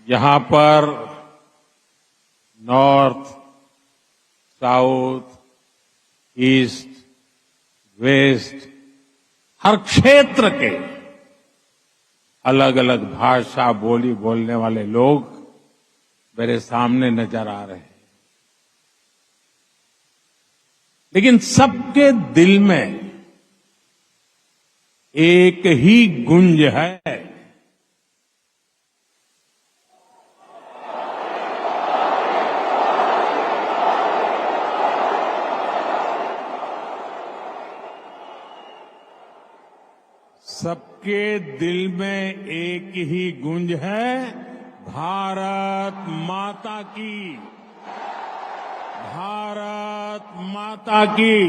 यहां पर north, south, east, waste, हर क्षेत्र के अलग अलग भाषा बोली बोलने वाले लोग मेरे सामने नजर आ रहे हैं। लेकिन सबके दिल में एक ही गुंज है, सबके दिल में एक ही गुंज है, भारत माता की, भारत माता की।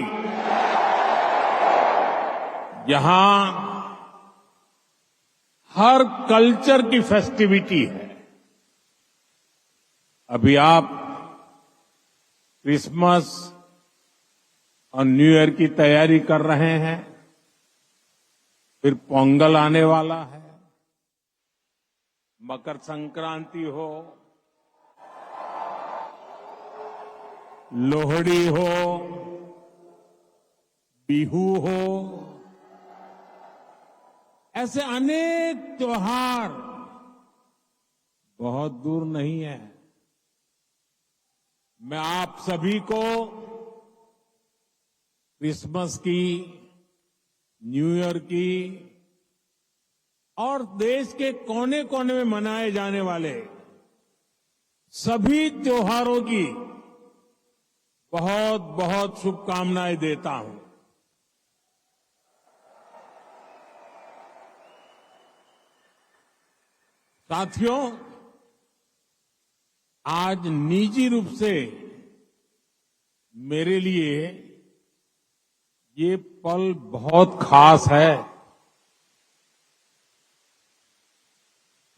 यहां हर कल्चर की फेस्टिविटी है। अभी आप क्रिसमस और न्यू ईयर की तैयारी कर रहे हैं, फिर पोंगल आने वाला है, मकर संक्रांति हो, लोहड़ी हो, बिहू हो, ऐसे अनेक त्योहार बहुत दूर नहीं है। मैं आप सभी को क्रिसमस की, न्यू ईयर की और देश के कोने कोने में मनाए जाने वाले सभी त्योहारों की बहुत बहुत शुभकामनाएं देता हूं। साथियों, आज निजी रूप से मेरे लिए ये पल बहुत खास है।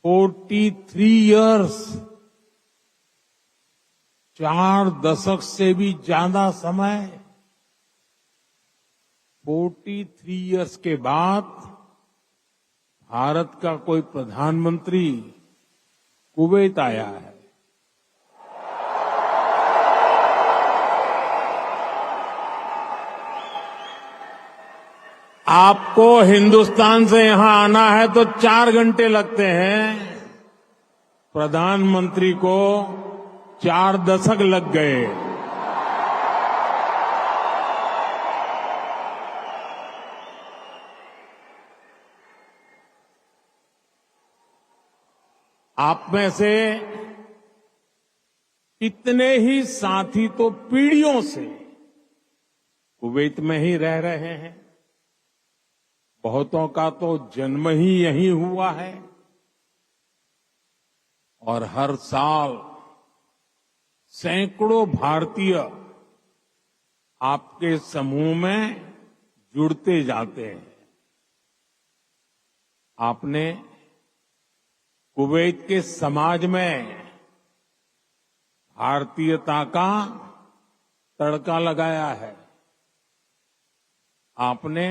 43 इयर्स, 4 दशक से भी ज्यादा समय, 43 इयर्स के बाद भारत का कोई प्रधानमंत्री कुवैत आया है। आपको हिंदुस्तान से यहां आना है तो 4 घंटे लगते हैं, प्रधानमंत्री को 4 दशक लग गए। आप में से इतने ही साथी तो पीढ़ियों से कुवैत में ही रह रहे हैं। बहुतों का तो जन्म ही यहीं हुआ है और हर साल सैकड़ों भारतीय आपके समूह में जुड़ते जाते हैं। आपने कुवैत के समाज में भारतीयता का तड़का लगाया है। आपने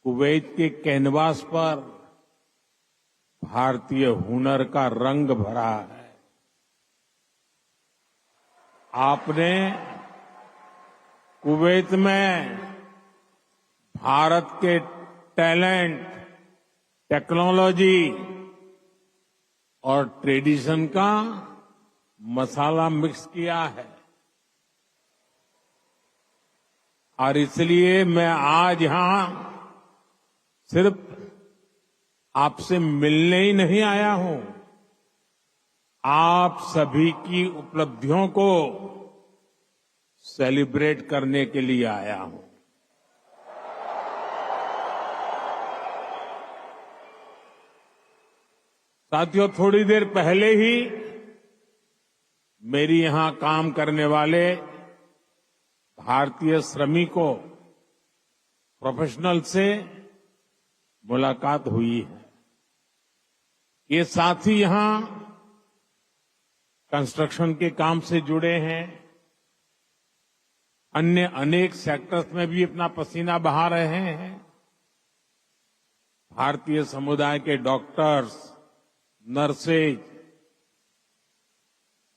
कुवैत के कैनवास पर भारतीय हुनर का रंग भरा है। आपने कुवैत में भारत के टैलेंट, टेक्नोलॉजी और ट्रेडिशन का मसाला मिक्स किया है। और इसलिए मैं आज यहां सिर्फ आपसे मिलने ही नहीं आया हूं, आप सभी की उपलब्धियों को सेलिब्रेट करने के लिए आया हूं। साथियों, थोड़ी देर पहले ही मेरी यहां काम करने वाले भारतीय श्रमिकों, प्रोफेशनल से मुलाकात हुई है। ये साथी यहां कंस्ट्रक्शन के काम से जुड़े हैं, अन्य अनेक सेक्टर्स में भी अपना पसीना बहा रहे हैं। भारतीय समुदाय के डॉक्टर्स, नर्सेज,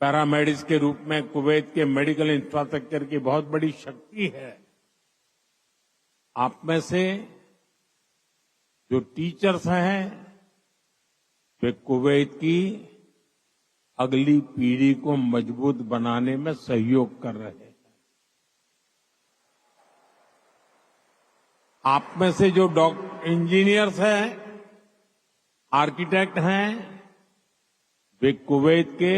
पैरामेडिक्स के रूप में कुवैत के मेडिकल इंफ्रास्ट्रक्चर की बहुत बड़ी शक्ति है। आप में से जो टीचर्स हैं वे कुवैत की अगली पीढ़ी को मजबूत बनाने में सहयोग कर रहे हैं। आप में से जो इंजीनियर्स हैं, आर्किटेक्ट हैं, वे कुवैत के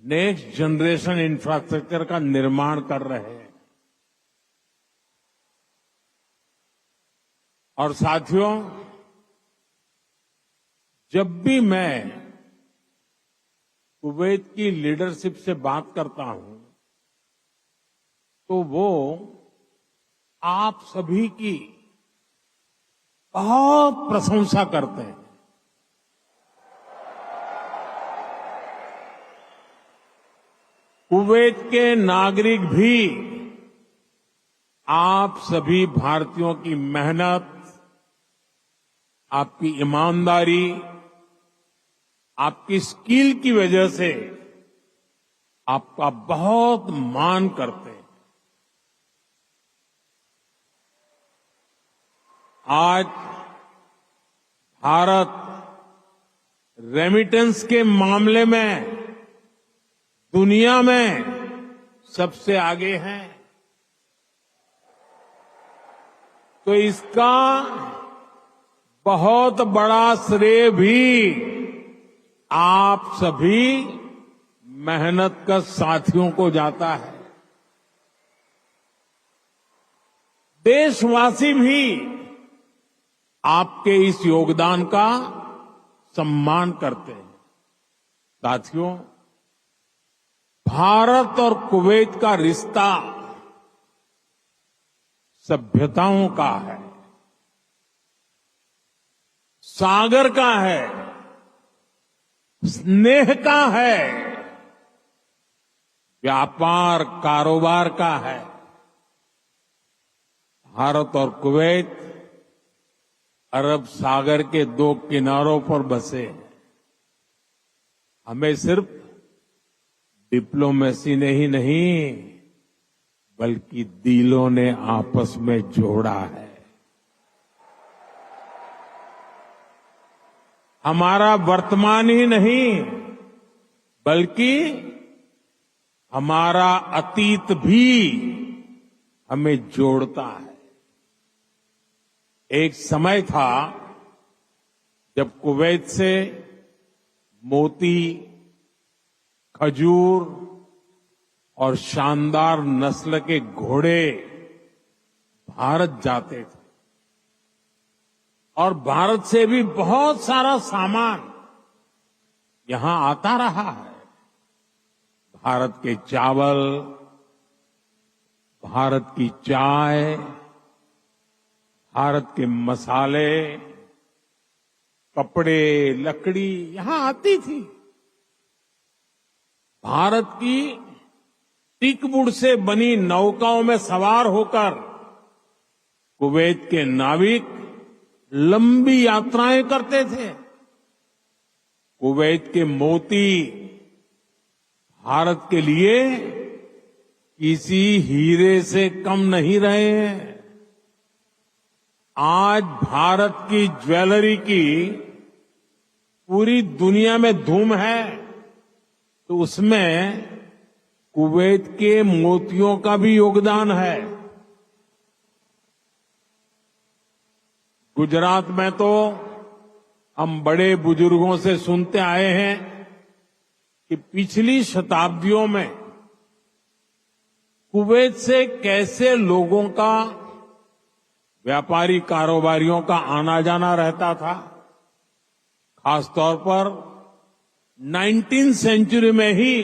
नेक्स्ट जनरेशन इंफ्रास्ट्रक्चर का निर्माण कर रहे हैं। और साथियों, जब भी मैं कुवैत की लीडरशिप से बात करता हूं तो वो आप सभी की बहुत प्रशंसा करते हैं। कुवैत के नागरिक भी आप सभी भारतीयों की मेहनत, आपकी ईमानदारी, आपकी स्किल की वजह से आपका बहुत मान करते हैं। आज भारत रेमिटेंस के मामले में दुनिया में सबसे आगे है, तो इसका बहुत बड़ा श्रेय भी आप सभी मेहनत कर साथियों को जाता है। देशवासी भी आपके इस योगदान का सम्मान करते हैं। साथियों, भारत और कुवैत का रिश्ता सभ्यताओं का है, सागर का है, स्नेह का है, व्यापार कारोबार का है। भारत और कुवैत अरब सागर के दो किनारों पर बसे हैं। हमें सिर्फ डिप्लोमेसी ने ही नहीं बल्कि दिलों ने आपस में जोड़ा है। हमारा वर्तमान ही नहीं बल्कि हमारा अतीत भी हमें जोड़ता है। एक समय था जब कुवैत से मोती, खजूर और शानदार नस्ल के घोड़े भारत जाते थे और भारत से भी बहुत सारा सामान यहां आता रहा है। भारत के चावल, भारत की चाय, भारत के मसाले, कपड़े, लकड़ी यहां आती थी। भारत की टीकवुड से बनी नौकाओं में सवार होकर कुवैत के नाविक लंबी यात्राएं करते थे। कुवैत के मोती भारत के लिए किसी हीरे से कम नहीं रहे हैं। आज भारत की ज्वेलरी की पूरी दुनिया में धूम है, तो उसमें कुवैत के मोतियों का भी योगदान है। गुजरात में तो हम बड़े बुजुर्गों से सुनते आए हैं कि पिछली शताब्दियों में कुवैत से कैसे लोगों का, व्यापारी कारोबारियों का आना जाना रहता था। खासतौर पर 19वीं सेंचुरी में ही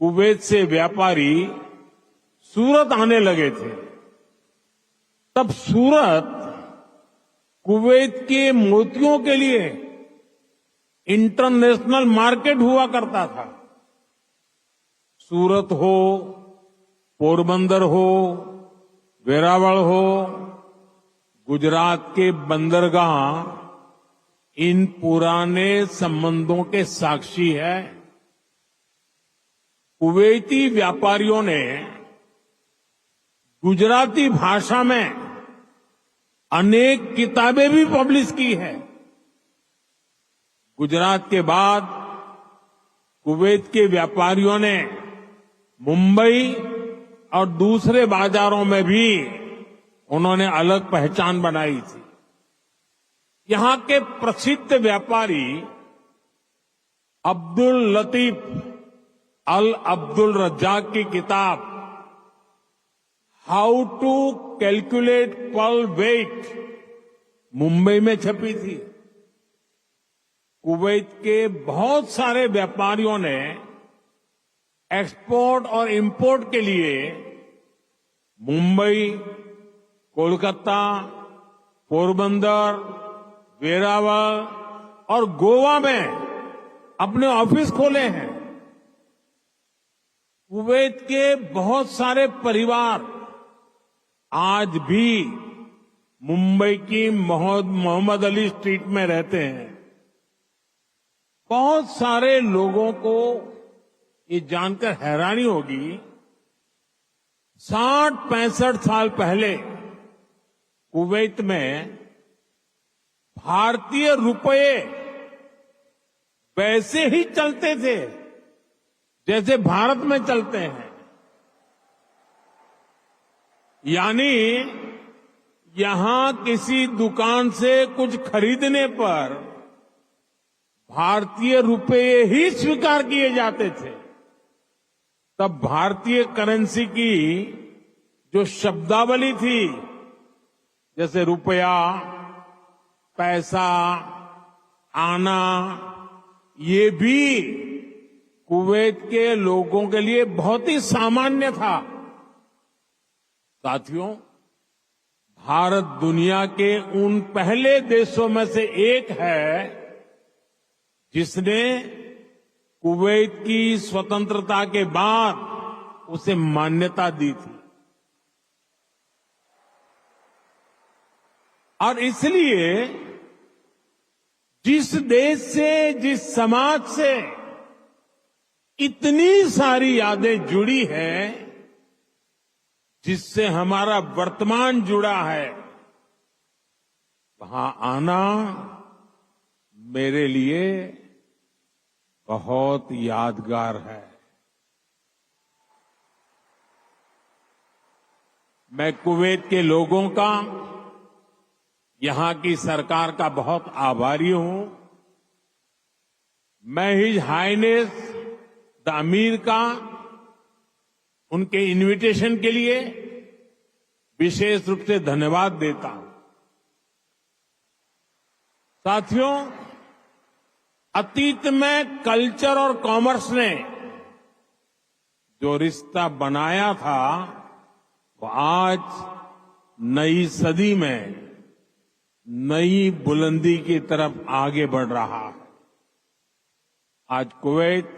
कुवैत से व्यापारी सूरत आने लगे थे। तब सूरत कुवैत के मोतियों के लिए इंटरनेशनल मार्केट हुआ करता था। सूरत हो, पोरबंदर हो, वेरावल हो, गुजरात के बंदरगाह इन पुराने संबंधों के साक्षी है। कुवैती व्यापारियों ने गुजराती भाषा में अनेक किताबें भी पब्लिश की है। गुजरात के बाद कुवैत के व्यापारियों ने मुंबई और दूसरे बाजारों में भी उन्होंने अलग पहचान बनाई थी। यहां के प्रसिद्ध व्यापारी अब्दुल लतीफ अल अब्दुल रज्जाक की किताब how to calculate pearl weight Mumbai में छपी थी। कुवैत के बहुत सारे व्यापारियों ने एक्सपोर्ट और इंपोर्ट के लिए मुंबई, कोलकाता, पोरबंदर, वेरावल और गोवा में अपने ऑफिस खोले हैं। कुवैत के बहुत सारे परिवार आज भी मुंबई की मोहम्मद अली स्ट्रीट में रहते हैं। बहुत सारे लोगों को ये जानकर हैरानी होगी, 60-65 साल पहले कुवैत में भारतीय रुपये वैसे ही चलते थे जैसे भारत में चलते हैं। यानी यहां किसी दुकान से कुछ खरीदने पर भारतीय रुपये ही स्वीकार किए जाते थे। तब भारतीय करेंसी की जो शब्दावली थी, जैसे रुपया, पैसा, आना, ये भी कुवैत के लोगों के लिए बहुत ही सामान्य था। साथियों, भारत दुनिया के उन पहले देशों में से एक है जिसने कुवैत की स्वतंत्रता के बाद उसे मान्यता दी थी। और इसलिए जिस देश से, जिस समाज से इतनी सारी यादें जुड़ी हैं, जिससे हमारा वर्तमान जुड़ा है, वहां आना मेरे लिए बहुत यादगार है। मैं कुवैत के लोगों का, यहां की सरकार का बहुत आभारी हूं। मैं हिज हाइनेस द अमीर का उनके इनविटेशन के लिए विशेष रूप से धन्यवाद देता हूं। साथियों, अतीत में कल्चर और कॉमर्स ने जो रिश्ता बनाया था, वो आज नई सदी में नई बुलंदी की तरफ आगे बढ़ रहा है। आज कुवैत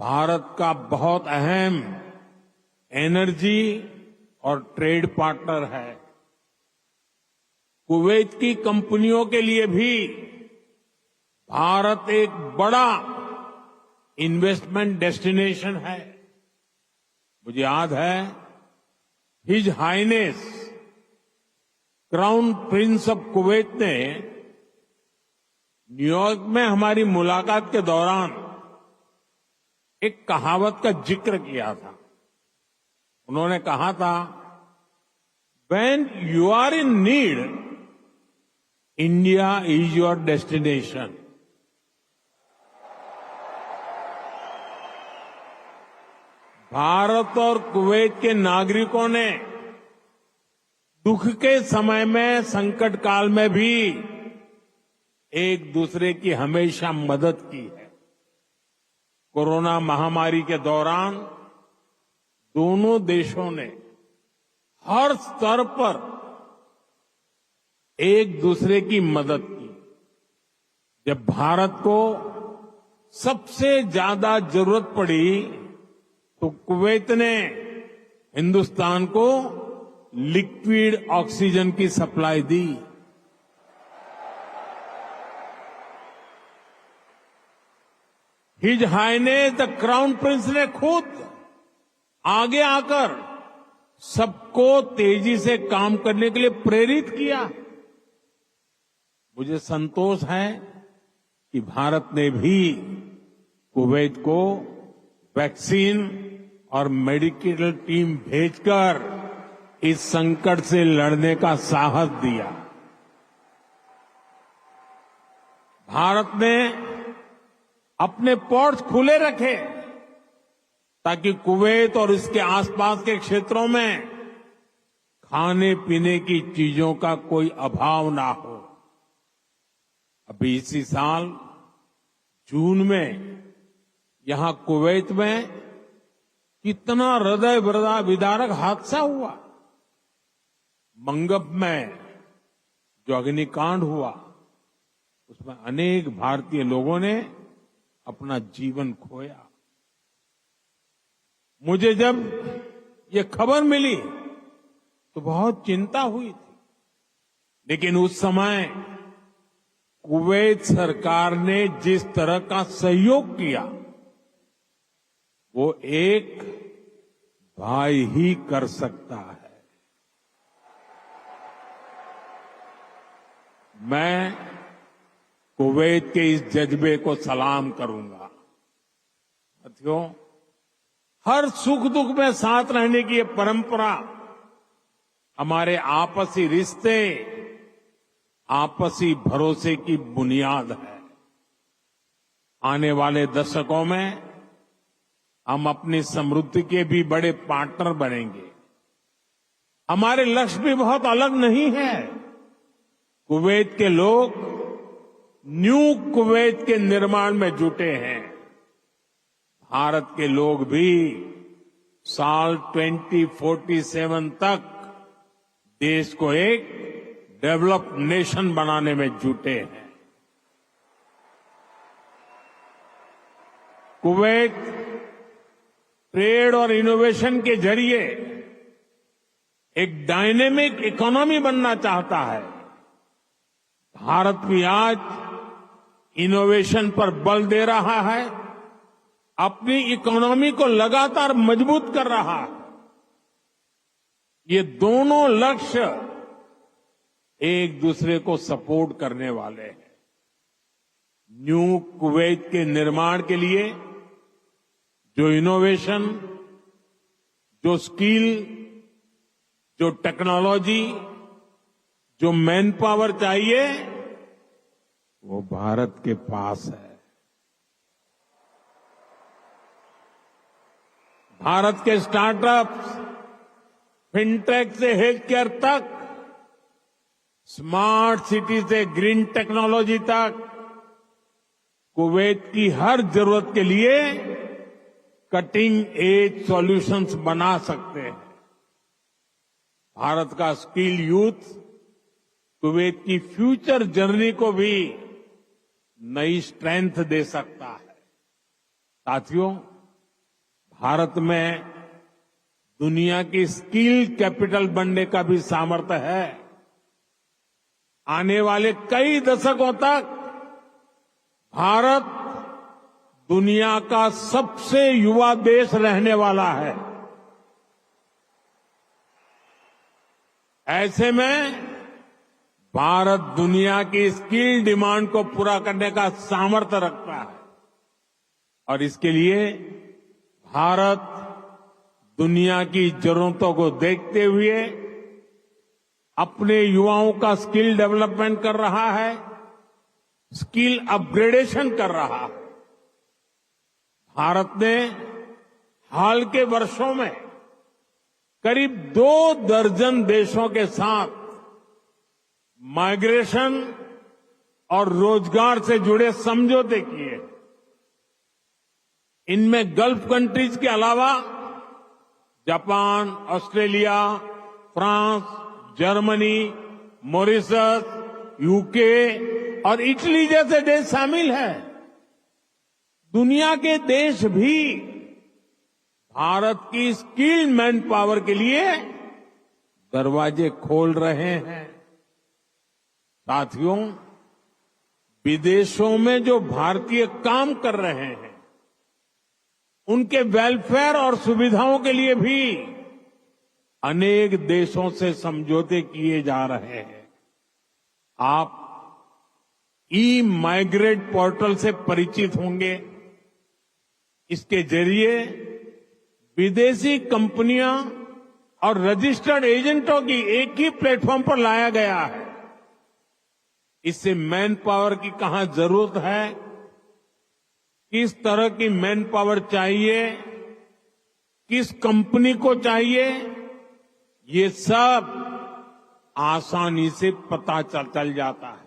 भारत का बहुत अहम एनर्जी और ट्रेड पार्टनर है। कुवैत की कंपनियों के लिए भी भारत एक बड़ा इन्वेस्टमेंट डेस्टिनेशन है। मुझे याद है, his highness crown prince of Kuwait ने न्यूयॉर्क में हमारी मुलाकात के दौरान एक कहावत का जिक्र किया था। उन्होंने कहा था, when you are in need, India is your destination. Bharat और कुवैत के नागरिकों ने दुख के समय में, संकट काल में भी एक दूसरे की हमेशा मदद की है। कोरोना महामारी के दौरान दोनों देशों ने हर स्तर पर एक दूसरे की मदद की। जब भारत को सबसे ज्यादा जरूरत पड़ी तो कुवैत ने हिंदुस्तान को लिक्विड ऑक्सीजन की सप्लाई दी। His highness the crown prince ने खुद आगे आकर सबको तेजी से काम करने के लिए प्रेरित किया। मुझे संतोष है कि भारत ने भी कुवैत को वैक्सीन और मेडिकल टीम भेजकर इस संकट से लड़ने का साहस दिया। भारत ने अपने पोर्ट्स खुले रखे ताकि कुवैत और इसके आसपास के क्षेत्रों में खाने पीने की चीजों का कोई अभाव ना हो। अभी इसी साल जून में यहां कुवैत में कितना हृदय विदारक हादसा हुआ। मंगब में जो अग्निकांड हुआ उसमें अनेक भारतीय लोगों ने अपना जीवन खोया। मुझे जब ये खबर मिली तो बहुत चिंता हुई थी, लेकिन उस समय कुवैत सरकार ने जिस तरह का सहयोग किया वो एक भाई ही कर सकता है। मैं कुवैत के इस जज्बे को सलाम करूंगा। साथियों, हर सुख दुख में साथ रहने की ये परंपरा हमारे आपसी रिश्ते, आपसी भरोसे की बुनियाद है। आने वाले दशकों में हम अपनी समृद्धि के भी बड़े पार्टनर बनेंगे। हमारे लक्ष्य भी बहुत अलग नहीं है। कुवैत के लोग न्यू कुवैत के निर्माण में जुटे हैं। भारत के लोग भी साल 2047 तक देश को एक डेवलप्ड नेशन बनाने में जुटे हैं। कुवैत ट्रेड और इनोवेशन के जरिए एक डायनेमिक इकोनॉमी बनना चाहता है। भारत भी आज इनोवेशन पर बल दे रहा है, अपनी इकोनॉमी को लगातार मजबूत कर रहा है। ये दोनों लक्ष्य एक दूसरे को सपोर्ट करने वाले हैं। न्यू कुवैत के निर्माण के लिए जो इनोवेशन, जो स्किल, जो टेक्नोलॉजी, जो मैन पावर चाहिए वो भारत के पास है। भारत के स्टार्टअप्स, फिनटेक से हेल्थ केयर तक, स्मार्ट सिटी से ग्रीन टेक्नोलॉजी तक, कुवैत की हर जरूरत के लिए कटिंग एज सॉल्यूशंस बना सकते हैं। भारत का स्किल यूथ कुवैत की फ्यूचर जर्नी को भी नई स्ट्रेंथ दे सकता है। साथियों, भारत में दुनिया की स्किल कैपिटल बनने का भी सामर्थ्य है। आने वाले कई दशकों तक भारत दुनिया का सबसे युवा देश रहने वाला है। ऐसे में भारत दुनिया की स्किल डिमांड को पूरा करने का सामर्थ्य रखता है और इसके लिए भारत दुनिया की जरूरतों को देखते हुए अपने युवाओं का स्किल डेवलपमेंट कर रहा है, स्किल अपग्रेडेशन कर रहा है। भारत ने हाल के वर्षों में करीब 2 दर्जन देशों के साथ माइग्रेशन और रोजगार से जुड़े समझौते किए। इनमें गल्फ कंट्रीज के अलावा Japan, Australia, France, Germany, Mauritius, UK और इटली जैसे देश शामिल हैं। दुनिया के देश भी भारत की स्किल्ड मैन पावर के लिए दरवाजे खोल रहे हैं। साथियों, विदेशों में जो भारतीय काम कर रहे हैं उनके वेलफेयर और सुविधाओं के लिए भी अनेक देशों से समझौते किए जा रहे हैं। आप ई माइग्रेट पोर्टल से परिचित होंगे। इसके जरिए विदेशी कंपनियां और रजिस्टर्ड एजेंटों की एक ही प्लेटफॉर्म पर लाया गया है। इससे मैन पावर की कहां जरूरत है, किस तरह की मैन पावर चाहिए, किस कंपनी को चाहिए, ये सब आसानी से पता चल जाता है।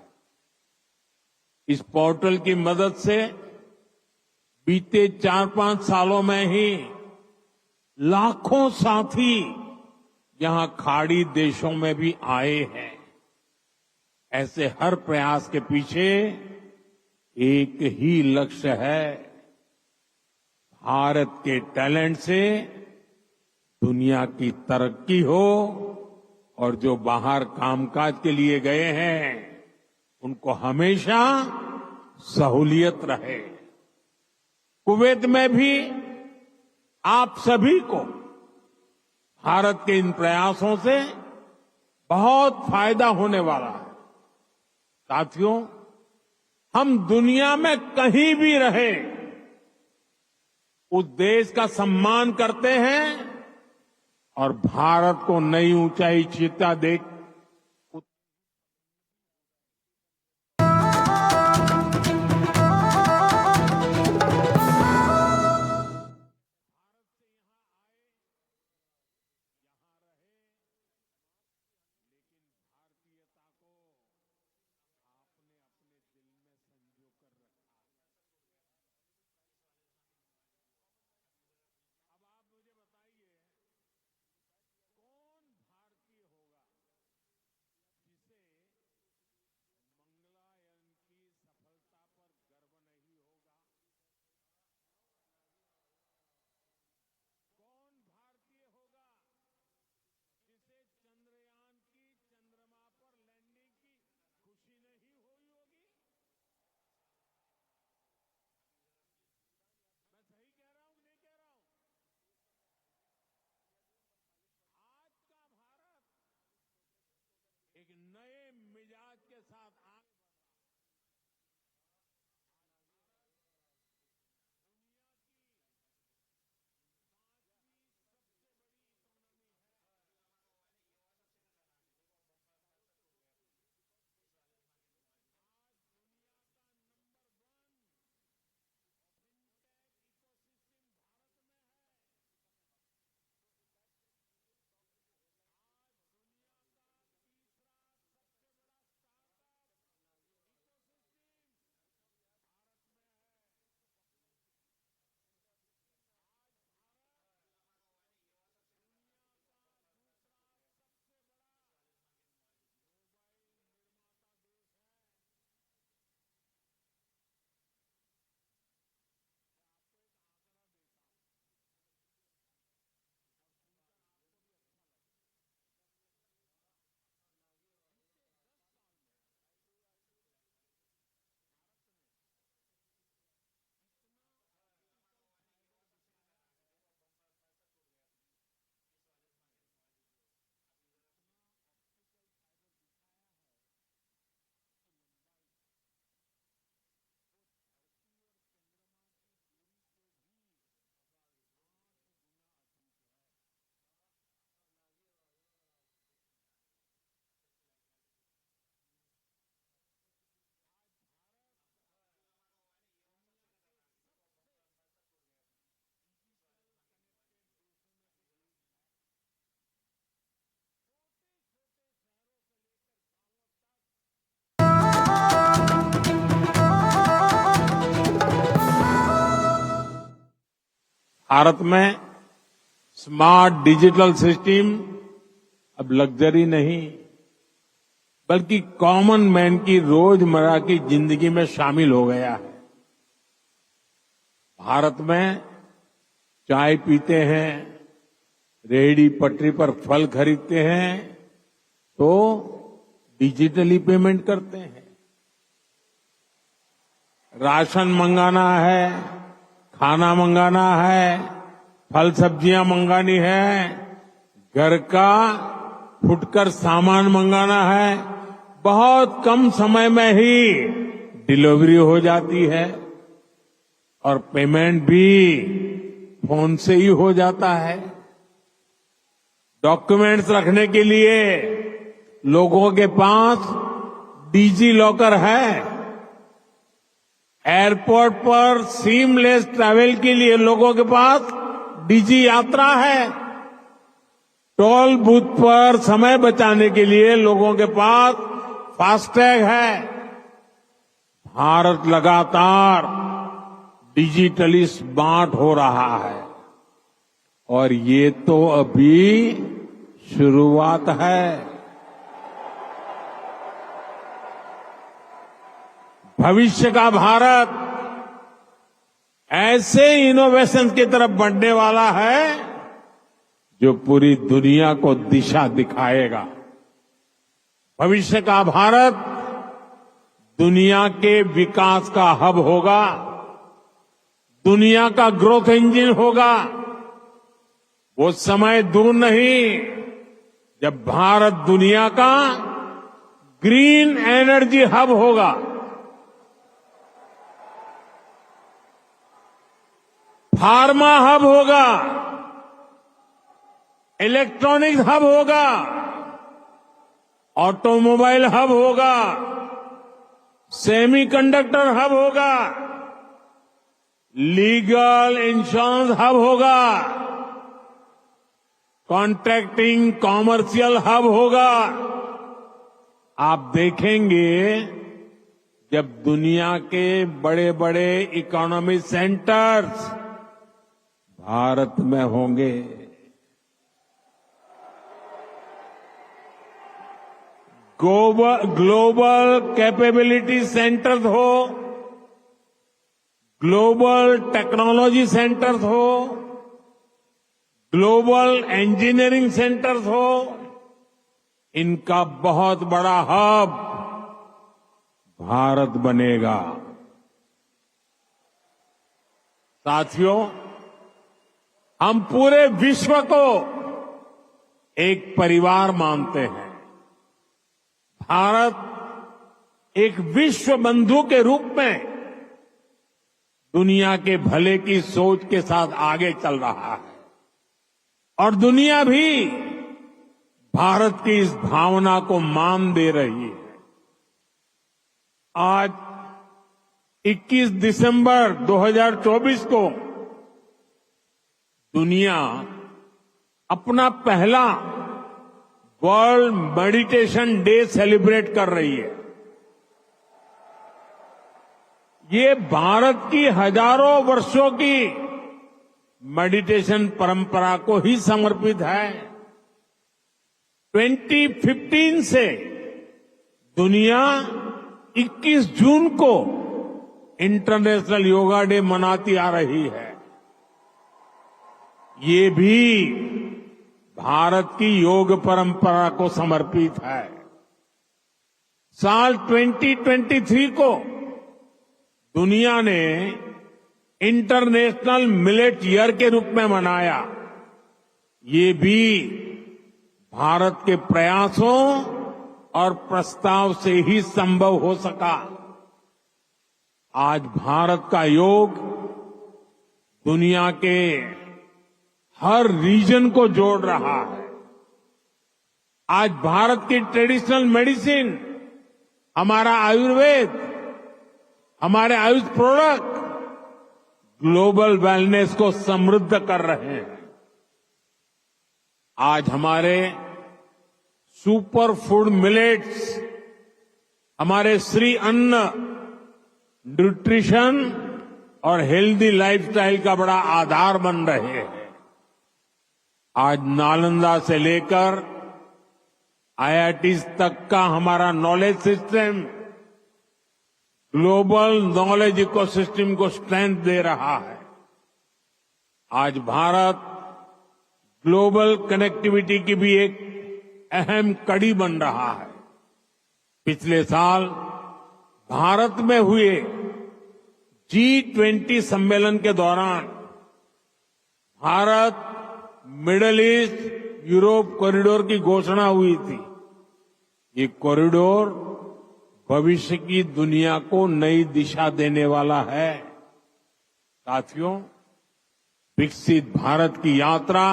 इस पोर्टल की मदद से बीते 4-5 सालों में ही लाखों साथी यहां खाड़ी देशों में भी आए हैं। ऐसे हर प्रयास के पीछे एक ही लक्ष्य है, भारत के टैलेंट से दुनिया की तरक्की हो और जो बाहर कामकाज के लिए गए हैं उनको हमेशा सहूलियत रहे। कुवैत में भी आप सभी को भारत के इन प्रयासों से बहुत फायदा होने वाला है। साथियों, हम दुनिया में कहीं भी रहे उस देश का सम्मान करते हैं और भारत को नई ऊंचाई छूता देख एक नए मिजाज के साथ आगे भारत में स्मार्ट डिजिटल सिस्टम अब लग्जरी नहीं बल्कि कॉमन मैन की रोजमर्रा की जिंदगी में शामिल हो गया है। भारत में चाय पीते हैं, रेहड़ी पटरी पर फल खरीदते हैं तो डिजिटली पेमेंट करते हैं। राशन मंगाना है, खाना मंगाना है, फल सब्जियां मंगानी है, घर का फुटकर सामान मंगाना है, बहुत कम समय में ही डिलीवरी हो जाती है और पेमेंट भी फोन से ही हो जाता है। डॉक्यूमेंट्स रखने के लिए लोगों के पास डिजी लॉकर है। एयरपोर्ट पर सीमलेस ट्रैवल के लिए लोगों के पास डिजी यात्रा है। टोल बूथ पर समय बचाने के लिए लोगों के पास फास्टैग है। भारत लगातार डिजिटली स्मार्ट हो रहा है और ये तो अभी शुरुआत है। भविष्य का भारत ऐसे इनोवेशन की तरफ बढ़ने वाला है जो पूरी दुनिया को दिशा दिखाएगा। भविष्य का भारत दुनिया के विकास का हब होगा, दुनिया का ग्रोथ इंजन होगा। वो समय दूर नहीं जब भारत दुनिया का ग्रीन एनर्जी हब होगा। फार्मा हब होगा, इलेक्ट्रॉनिक्स हब होगा, ऑटोमोबाइल हब होगा, सेमीकंडक्टर हब होगा, लीगल इंश्योरेंस हब होगा, कॉन्ट्रैक्टिंग कॉमर्शियल हब होगा। आप देखेंगे जब दुनिया के बड़े बड़े इकोनॉमिक सेंटर्स भारत में होंगे। ग्लोबल कैपेबिलिटी सेंटर्स हो, ग्लोबल टेक्नोलॉजी सेंटर्स हो, ग्लोबल इंजीनियरिंग सेंटर्स हो, इनका बहुत बड़ा हब भारत बनेगा। साथियों, हम पूरे विश्व को एक परिवार मानते हैं। भारत एक विश्व बंधु के रूप में दुनिया के भले की सोच के साथ आगे चल रहा है और दुनिया भी भारत की इस भावना को मान दे रही है। आज 21 दिसंबर 2024 को दुनिया अपना पहला वर्ल्ड मेडिटेशन डे सेलिब्रेट कर रही है। ये भारत की हजारों वर्षों की मेडिटेशन परंपरा को ही समर्पित है। 2015 से दुनिया 21 जून को इंटरनेशनल योगा डे मनाती आ रही है। ये भी भारत की योग परंपरा को समर्पित है। साल 2023 को दुनिया ने इंटरनेशनल मिलेट ईयर के रूप में मनाया। ये भी भारत के प्रयासों और प्रस्ताव से ही संभव हो सका। आज भारत का योग दुनिया के हर रीजन को जोड़ रहा है। आज भारत की ट्रेडिशनल मेडिसिन, हमारा आयुर्वेद, हमारे आयुष प्रोडक्ट ग्लोबल वेलनेस को समृद्ध कर रहे हैं। आज हमारे सुपर फूड मिलेट्स, हमारे श्री अन्न न्यूट्रिशन और हेल्दी लाइफस्टाइल का बड़ा आधार बन रहे हैं। आज नालंदा से लेकर आईआईटीज तक का हमारा knowledge system global knowledge ecosystem को स्ट्रेंथ दे रहा है। आज भारत ग्लोबल कनेक्टिविटी की भी एक अहम कड़ी बन रहा है। पिछले साल भारत में हुए G20 सम्मेलन के दौरान Bharat middle east Europe corridor की घोषणा हुई थी। ये कॉरिडोर भविष्य की दुनिया को नई दिशा देने वाला है। साथियों, विकसित भारत की यात्रा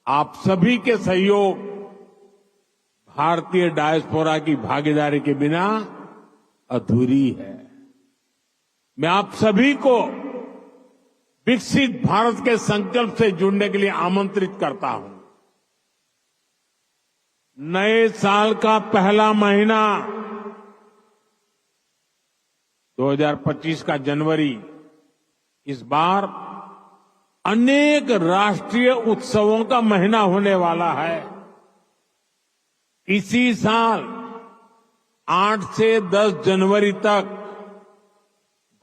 आप सभी के सहयोग, भारतीय डायस्पोरा की भागीदारी के बिना अधूरी है। मैं आप सभी को विकसित भारत के संकल्प से जुड़ने के लिए आमंत्रित करता हूं। नए साल का पहला महीना 2025 का जनवरी इस बार अनेक राष्ट्रीय उत्सवों का महीना होने वाला है। इसी साल 8 से 10 जनवरी तक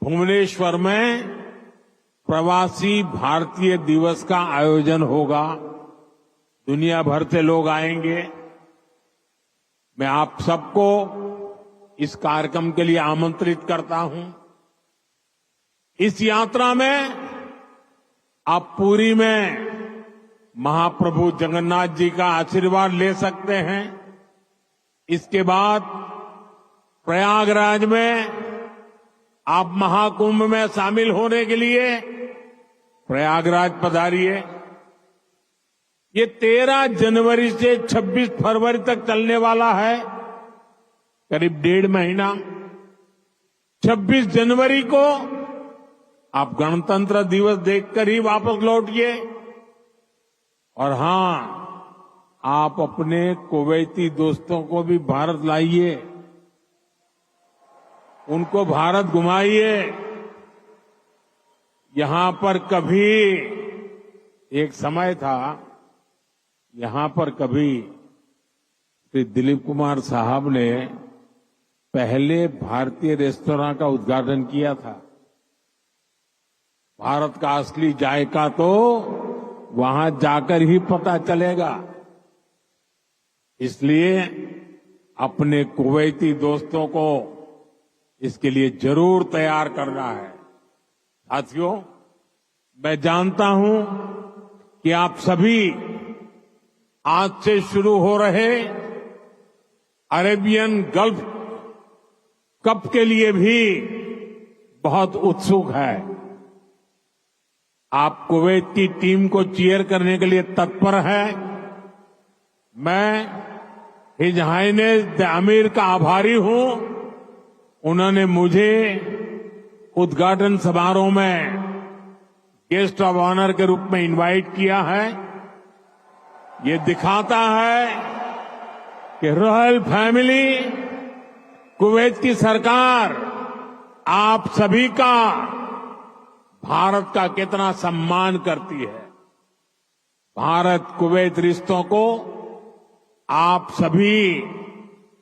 भुवनेश्वर में प्रवासी भारतीय दिवस का आयोजन होगा। दुनिया भर से लोग आएंगे। मैं आप सबको इस कार्यक्रम के लिए आमंत्रित करता हूं। इस यात्रा में आप पुरी में महाप्रभु जगन्नाथ जी का आशीर्वाद ले सकते हैं। इसके बाद प्रयागराज में आप महाकुंभ में शामिल होने के लिए प्रयागराज पधारिए। ये 13 जनवरी से 26 फरवरी तक चलने वाला है, करीब 1.5 महीना। 26 जनवरी को आप गणतंत्र दिवस देखकर ही वापस लौटिए। और हां, आप अपने कुवैती दोस्तों को भी भारत लाइए, उनको भारत घुमाइए। यहां पर कभी एक समय था, यहां पर कभी श्री दिलीप कुमार साहब ने पहले भारतीय रेस्तोरां का उद्घाटन किया था। भारत का असली जायका तो वहां जाकर ही पता चलेगा। इसलिए अपने कुवैती दोस्तों को इसके लिए जरूर तैयार करना है। साथियों, मैं जानता हूं कि आप सभी आज से शुरू हो रहे अरेबियन गल्फ कप के लिए भी बहुत उत्सुक है। आप कुवैत की टीम को चीयर करने के लिए तत्पर है। मैं हिज हाइनेस द अमीर का आभारी हूं। उन्होंने मुझे उद्घाटन समारोह में गेस्ट ऑफ ऑनर के रूप में इनवाइट किया है। ये दिखाता है कि रॉयल फैमिली, कुवैत की सरकार आप सभी का, भारत का कितना सम्मान करती है। भारत कुवैत रिश्तों को आप सभी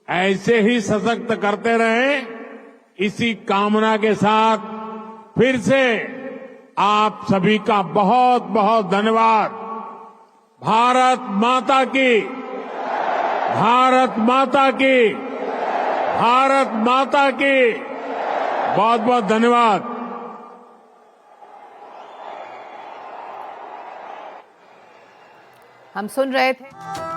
ऐसे ही सशक्त करते रहे, इसी कामना के साथ फिर से आप सभी का बहुत बहुत धन्यवाद। भारत माता की, भारत माता की, भारत माता की बहुत बहुत धन्यवाद। हम सुन रहे थे